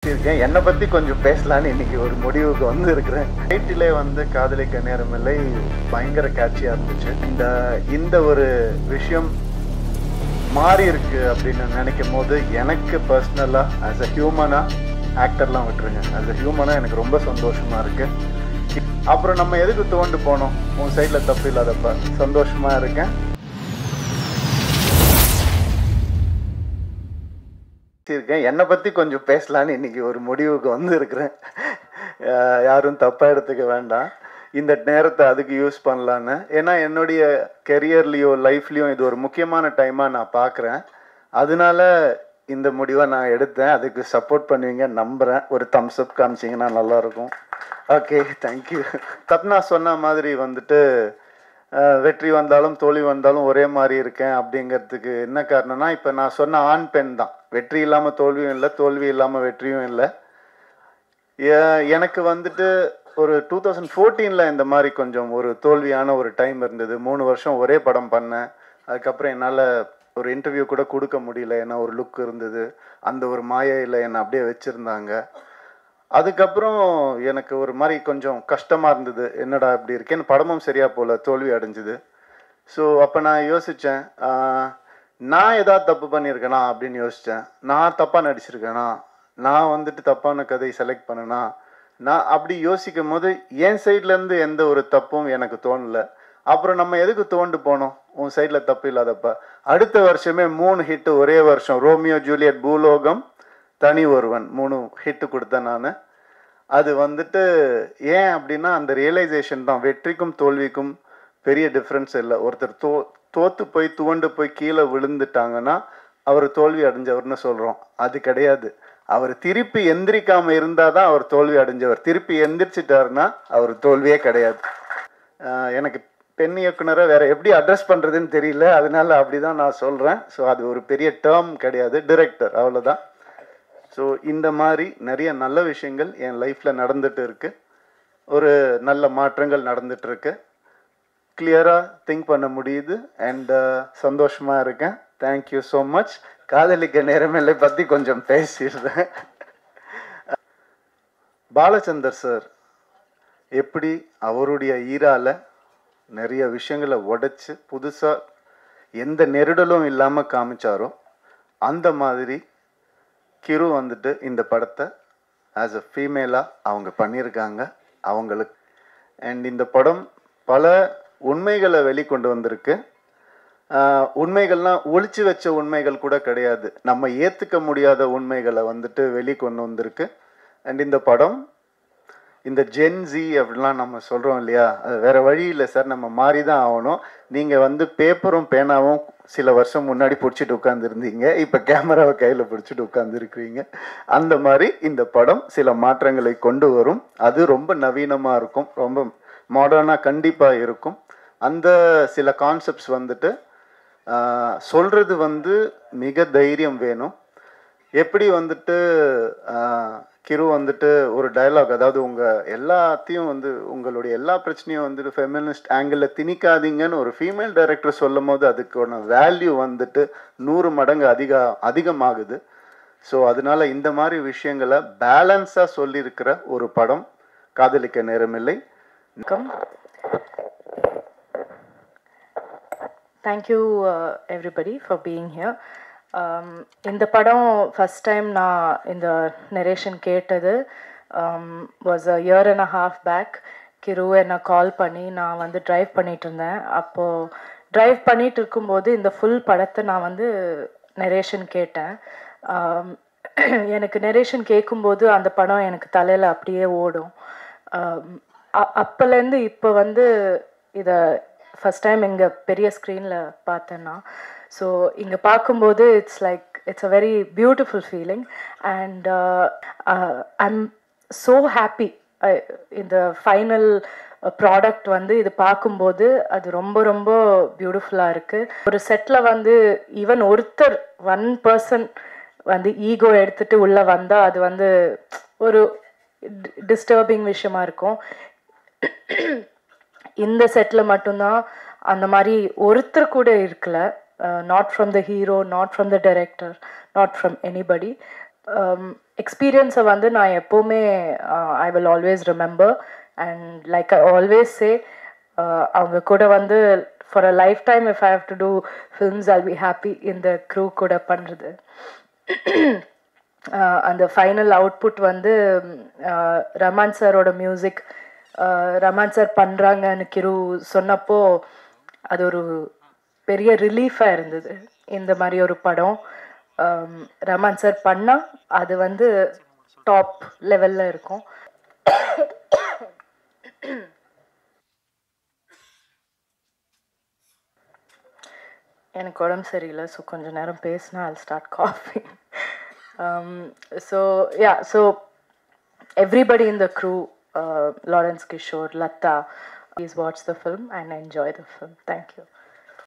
இருக்கேன். என்னை பத்தி கொஞ்சம் பேசலான்னு இன்னைக்கு ஒரு முடிவுக்கு வந்து இருக்கிறேன். டைட்டிலே வந்து காதலிக்க நேரமில்லை பயங்கர கேட்சியா இருந்துச்சு. இந்த ஒரு விஷயம் மாறி இருக்கு அப்படின்னு நினைக்கும் போது எனக்கு பர்சனலா ஆஸ் அ ஹியூமனா, ஆக்டர்லாம் விட்டுருங்க, ஆஸ் அ ஹியூமனா எனக்கு ரொம்ப சந்தோஷமா இருக்கு. அப்புறம் நம்ம எதுக்கு தோண்டு போனோம், உன் சைட்ல தப்பு இல்லாதப்ப சந்தோஷமா இருக்கேன். என்னை பத்தி கொஞ்சம் பேசலான்னு இன்னைக்கு ஒரு முடிவுக்கு வந்து இருக்கிறேன். யாரும் தப்பா எடுத்துக்க வேண்டாம், இந்த நேரத்தை அதுக்கு யூஸ் பண்ணலான்னு. ஏன்னா என்னுடைய கெரியர்லேயோ லைஃப்லேயும் இது ஒரு முக்கியமான டைமாக நான் பார்க்குறேன். அதனால இந்த முடிவை நான் எடுத்தேன். அதுக்கு சப்போர்ட் பண்ணுவீங்க நம்புகிறேன். ஒரு தம்ஸ் அப் காமிச்சிங்கன்னா நல்லாயிருக்கும். Okay, thank you. தப்னா சொன்ன மாதிரி வந்துட்டு வெற்றி வந்தாலும் தோல்வி வந்தாலும் ஒரே மாதிரி இருக்கேன் அப்படிங்கிறதுக்கு என்ன காரணம்னா, இப்போ நான் சொன்ன ஆண் பெண் தான். வெற்றி இல்லாமல் தோல்வியும் இல்லை, தோல்வி இல்லாமல் வெற்றியும் இல்லை. எனக்கு வந்துட்டு ஒரு 2014 இந்த மாதிரி கொஞ்சம் ஒரு தோல்வியான ஒரு டைம் இருந்தது. 3 வருஷம் ஒரே படம் பண்ணேன். அதுக்கப்புறம் என்னால் ஒரு இன்டர்வியூ கூட கொடுக்க முடியல. ஏன்னா ஒரு லுக் இருந்தது, அந்த ஒரு மாயையில் என்னை அப்படியே வச்சுருந்தாங்க. அதுக்கப்புறம் எனக்கு ஒரு மாதிரி கொஞ்சம் கஷ்டமாக இருந்தது, என்னடா இப்படி இருக்கேன்னு. படமும் சரியாக போல, தோல்வி அடைஞ்சுது. ஸோ அப்போ நான் யோசித்தேன், நான் ஏதாவது தப்பு பண்ணியிருக்கேனா அப்படின்னு யோசித்தேன். நான் தப்பாக நடிச்சிருக்கேனா, நான் வந்துட்டு தப்பான கதை செலக்ட் பண்ணனா, நான் அப்படி யோசிக்கும் போது என் சைட்லேருந்து எந்த ஒரு தப்பும் எனக்கு தோணலை. அப்புறம் நம்ம எதுக்கு தோண்டு போனோம், உன் சைடில் தப்பு இல்லாதப்ப. அடுத்த வருஷமே 3 ஹிட்டு ஒரே வருஷம். ரோமியோ ஜூலியட், பூலோகம், தனி ஒருவன், 3 ஹிட்டு கொடுத்தேன் நான். அது வந்துட்டு ஏன் அப்படின்னா அந்த ரியலைசேஷன் தான். வெற்றிக்கும் தோல்விக்கும் பெரிய டிஃப்ரென்ஸ் இல்லை. ஒருத்தர் தோத்து போய் துவண்டு போய் கீழே விழுந்துட்டாங்கன்னா அவர் தோல்வி அடைஞ்சவர்னு சொல்கிறோம். அது கிடையாது. அவர் திருப்பி எந்திரிக்காமல் இருந்தால் தான் அவர் தோல்வி அடைஞ்சவர். திருப்பி எந்திரிச்சிட்டாருன்னா அவர் தோல்வியே கிடையாது. எனக்கு பெண் இயக்குனரை வேற எப்படி அட்ரஸ் பண்ணுறதுன்னு தெரியல, அதனால அப்படி தான் நான் சொல்கிறேன். ஸோ அது ஒரு பெரிய டேர்ம் கிடையாது, டிரெக்டர், அவ்வளோதான். ஸோ இந்த மாதிரி நிறைய நல்ல விஷயங்கள் என் லைஃப்பில் நடந்துட்டு இருக்கு. ஒரு நல்ல மாற்றங்கள் நடந்துட்டு இருக்கு. கிளியராக திங்க் பண்ண முடியுது. அண்ட் சந்தோஷமாக இருக்கேன். Thank you so much. காதலிக்க நேரமில்லை பற்றி கொஞ்சம் பேசிடுறேன். பாலச்சந்தர் சார் எப்படி அவருடைய ஈரால நிறைய விஷயங்களை உடைச்சு புதுசாக எந்த நெருடலும் இல்லாமல் காமிச்சாரோ, அந்த மாதிரி கிரு வந்துட்டு இந்த படத்தை ஆஸ் அ ஃபீமேலாக அவங்க பண்ணியிருக்காங்க அவங்களுக்கு. அண்ட் இந்த படம் பல உண்மைகளை வெளிக்கொண்டு வந்திருக்கு. உண்மைகள்லாம் ஒளிச்சு வச்ச உண்மைகள் கூட கிடையாது, நம்ம ஏற்றுக்க முடியாத உண்மைகளை வந்துட்டு வெளிக்கொண்டு வந்திருக்கு. அண்ட் இந்த படம் இந்த ஜென்ஸி அப்படிலாம் நம்ம சொல்கிறோம் இல்லையா, அது வேறு வழி இல்லை சார், நம்ம மாறி தான் ஆகணும். நீங்கள் வந்து பேப்பரும் பேனாவும் சில வருஷம் முன்னாடி பிடிச்சிட்டு உட்காந்துருந்தீங்க, இப்போ கேமராவை கையில் பிடிச்சிட்டு உட்காந்துருக்குறீங்க. அந்த மாதிரி இந்த படம் சில மாற்றங்களை கொண்டு வரும். அது ரொம்ப நவீனமாக இருக்கும், ரொம்ப மாடர்னாக கண்டிப்பாக இருக்கும். அந்த சில கான்செப்ட்ஸ் வந்துட்டு சொல்கிறது வந்து மிக தைரியம் வேணும். எப்படி வந்துட்டு கிரு வந்துட்டு ஒரு டயலாக், அதாவது உங்கள் எல்லாத்தையும் வந்து உங்களுடைய எல்லா பிரச்சனையும் வந்துட்டு ஃபெமினிஸ்ட் ஆங்கிளில் திணிக்காதீங்கன்னு ஒரு ஃபீமேல் டைரக்டர் சொல்லும் போது அதுக்கான வேல்யூ வந்துட்டு 100 மடங்கு அதிகமாகுது. ஸோ அதனால இந்த மாதிரி விஷயங்களை பேலன்ஸாக சொல்லியிருக்கிற ஒரு படம் காதலிக்க நேரமில்லை. Thank you everybody for being here. இந்த படம் ஃபஸ்ட் டைம் நான் இந்த நரேஷன் கேட்டது was a year and a half back. கிரு என்னை கால் பண்ணி, நான் வந்து ட்ரைவ் பண்ணிகிட்டு இருந்தேன். அப்போது ட்ரைவ் பண்ணிகிட்டு இருக்கும்போது இந்த ஃபுல் படத்தை நான் வந்து நரேஷன் கேட்டேன். எனக்கு நரேஷன் கேட்கும்போது அந்த படம் எனக்கு தலையில் அப்படியே ஓடும். அப்போலேருந்து இப்போ வந்து இதை ஃபஸ்ட் டைம் இங்கே பெரிய ஸ்க்ரீனில் பார்த்தேன்னா, ஸோ இங்கே பார்க்கும்போது it's a very beautiful feeling. And I'm so happy. இந்த ஃபைனல் ப்ராடக்ட் வந்து இது பார்க்கும்போது அது ரொம்ப ரொம்ப பியூட்டிஃபுல்லாக இருக்குது. ஒரு செட்டில் வந்து ஈவன் ஒருத்தர் 1 பர்சன் வந்து ஈகோ எடுத்துகிட்டு உள்ளே வந்தால் அது வந்து ஒரு டிஸ்டர்பிங் விஷயமா இருக்கும். இந்த செட்டில் மட்டும்தான் அந்த மாதிரி ஒருத்தர் கூட இருக்கல. Not from the hero, not from the director, not from anybody. எக்ஸ்பீரியன்ஸை வந்து நான் எப்போவுமே I will always remember and like I always say அவங்க கூட வந்து for a life time if I have to do films I'll be happy இந்த crew கூட பண்ணுறது. அந்த ஃபைனல் அவுட்புட் வந்து ரமான் சாரோட மியூசிக் ரமான் சார் பண்ணுறாங்கன்னு கிரு சொன்னப்போ அது ஒரு பெரிய ரிலீஃபாக இருந்தது. இந்த மாதிரி ஒரு படம் ரமான் சார் பண்ணால் அது வந்து டாப் லெவலில் இருக்கும். எனக்கு உடம்பு சரியில்லை, ஸோ கொஞ்சம் நேரம் பேசினா I'll start coughing. So everybody in the crew, Lawrence Kishore, Lata, please watch the film and enjoy the film. Thank you.